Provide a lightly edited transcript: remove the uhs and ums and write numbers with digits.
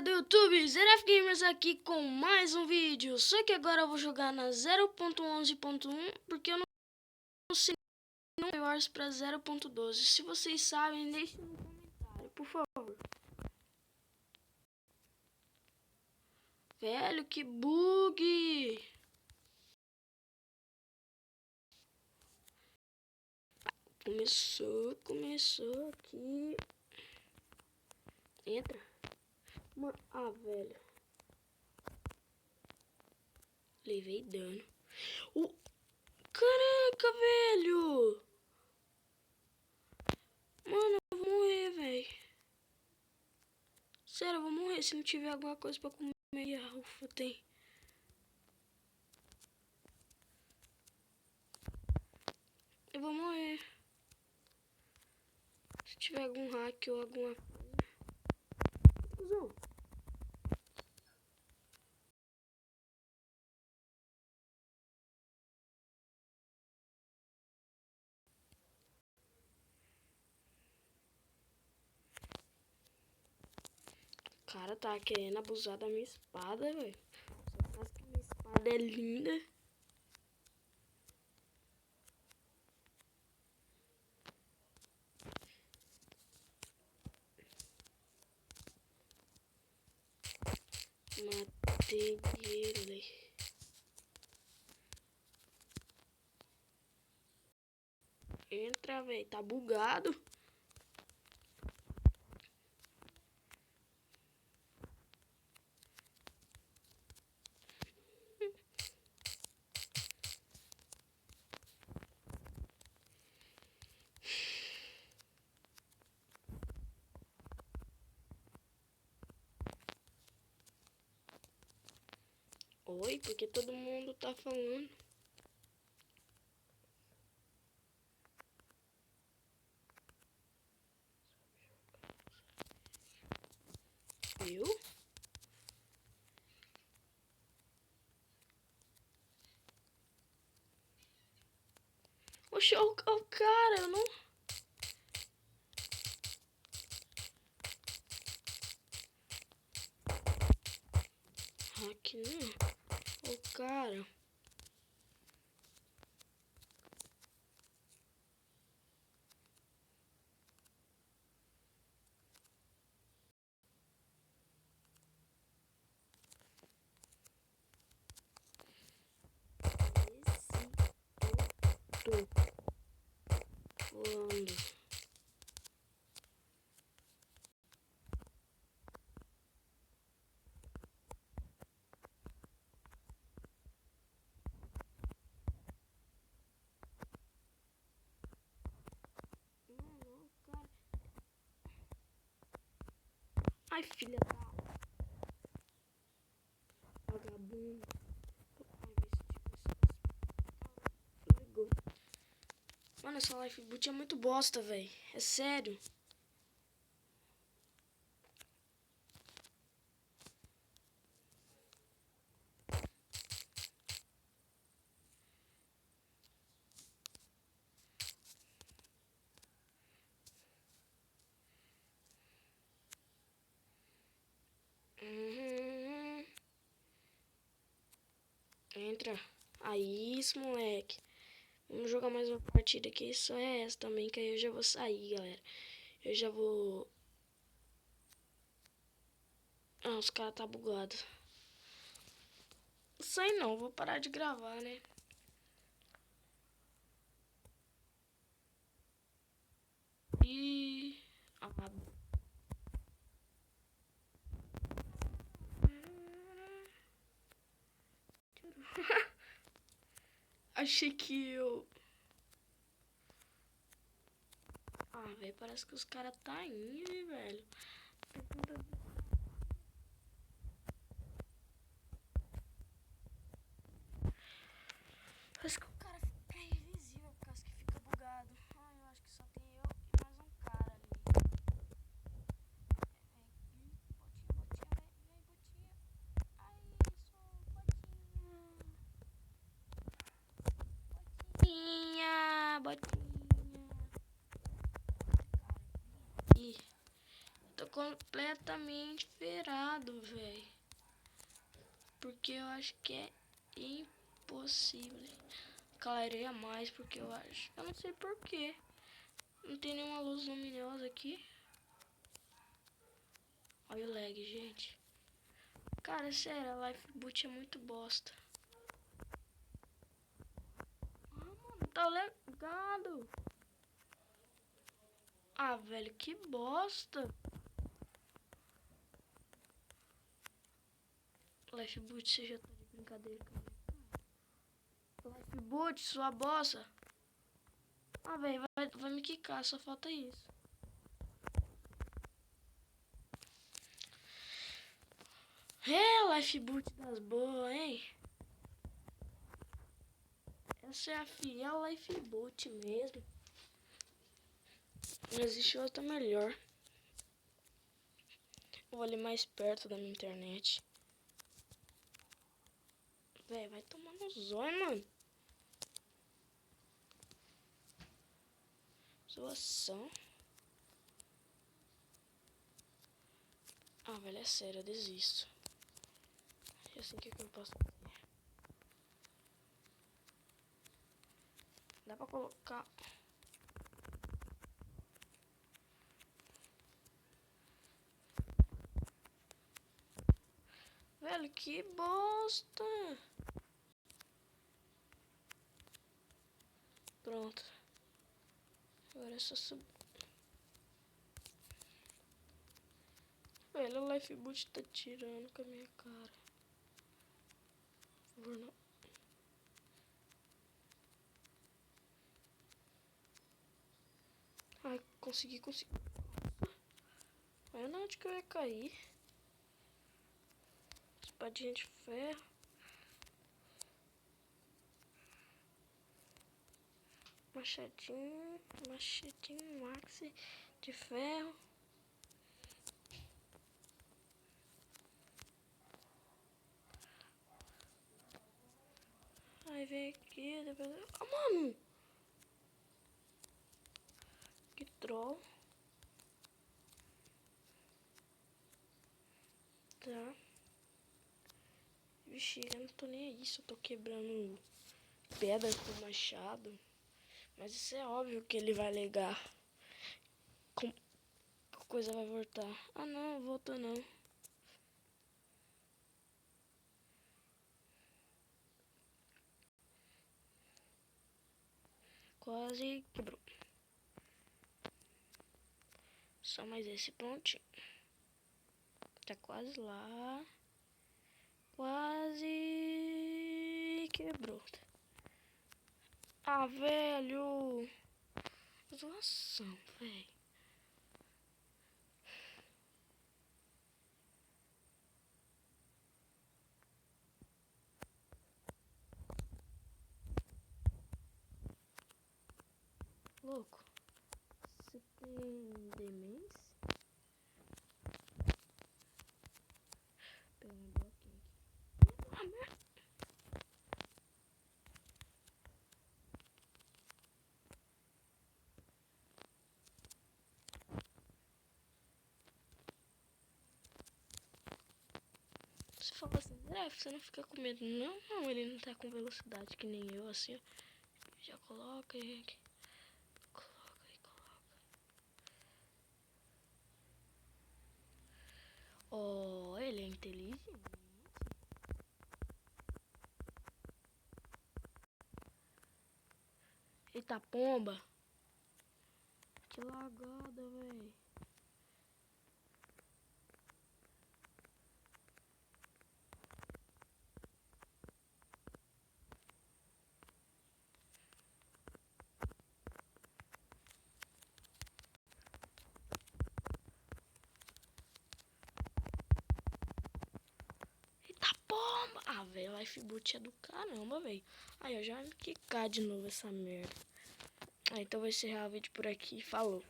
galera do YouTube, Zeref Gamers aqui com mais um vídeo. Só que agora eu vou jogar na 0.11.1 porque eu não sei o Wars para 0.12. Se vocês sabem, deixem no comentário, por favor. Velho, que bug! Começou aqui. Entra. Velho. Levei dano. Caraca, velho! Mano, eu vou morrer, velho. Sério, eu vou morrer se não tiver alguma coisa pra comer. Ufa, tem. Eu vou morrer. Se tiver algum hack ou alguma coisa. O cara tá querendo abusar da minha espada, velho. Só que minha espada é linda. Matei ele. Entra, velho. Tá bugado. Oi, porque todo mundo tá falando. Viu? Oxe, o cara, eu não... Aqui não. O cara... Tô voando. Cara. Ai, filha da... Vagabundo. Mano, essa lifeboot é muito bosta, velho. É sério. Entra. Aí, isso, moleque. Vamos jogar mais uma partida aqui. Só é essa também, que aí eu já vou sair, galera. Eu já vou... Ah, os caras tá bugado. Sai não, vou parar de gravar, né? E... Achei que eu... velho, parece que os caras tá indo, velho. Parece que o cara fica invisível por causa que fica bugado. Eu acho que só tem eu e mais um cara ali. Botinha. Ai, botinha. Ih, tô com completamente ferrado, velho. Porque eu acho que é impossível. Clareia mais, porque eu acho. Eu não sei porquê. Não tem nenhuma luz luminosa aqui. Olha o lag, gente. Cara, sério, a Lifeboot é muito bosta. Ah, mano, tá legado. Ah, velho, que bosta. Lifeboot, você já tá de brincadeira comigo. Lifeboot, sua bosta. Ah, velho, vai me quicar, só falta isso. É, Lifeboot das boas, hein? Essa é a fiel Lifeboot mesmo. Não existe outra melhor. Vou ali mais perto da minha internet. Véi, vai tomar no zóio, mano. Zoação. Ah, velho, é sério, eu desisto. Eu sei o que eu posso fazer. Dá pra colocar... Velho, que bosta. Pronto. Agora é só subir. Velho, o Lifeboot tá tirando com a minha cara. Por favor, não. Ai, consegui. Olha na onde que eu ia cair. Espadinha de ferro. Machadinho maxi de ferro. Aí vem aqui, depois... Ah, mano! Que troll. Tá. Vixe, eu não tô nem aí, só tô quebrando pedra com o machado. Mas isso é óbvio que ele vai legar. A coisa vai voltar. Ah, não, voltou não. Quase quebrou. Só mais esse pontinho. Tá quase lá. Quase quebrou. Ah, velho. Zoação, velho. Louco. Você tem demência? Pega um bloquinho aqui. Ah, merda. Você fala assim, você não fica com medo. Não, ele não tá com velocidade que nem eu, assim, ó. Já coloca aí. Coloca. Oh, ele é inteligente. Eita pomba. Que lagada, velho. Eita pomba. Ah, velho, Lifeboot é do caramba, velho. Aí, eu já vai me quicar de novo essa merda. Ah, então vou encerrar o vídeo por aqui. Falou.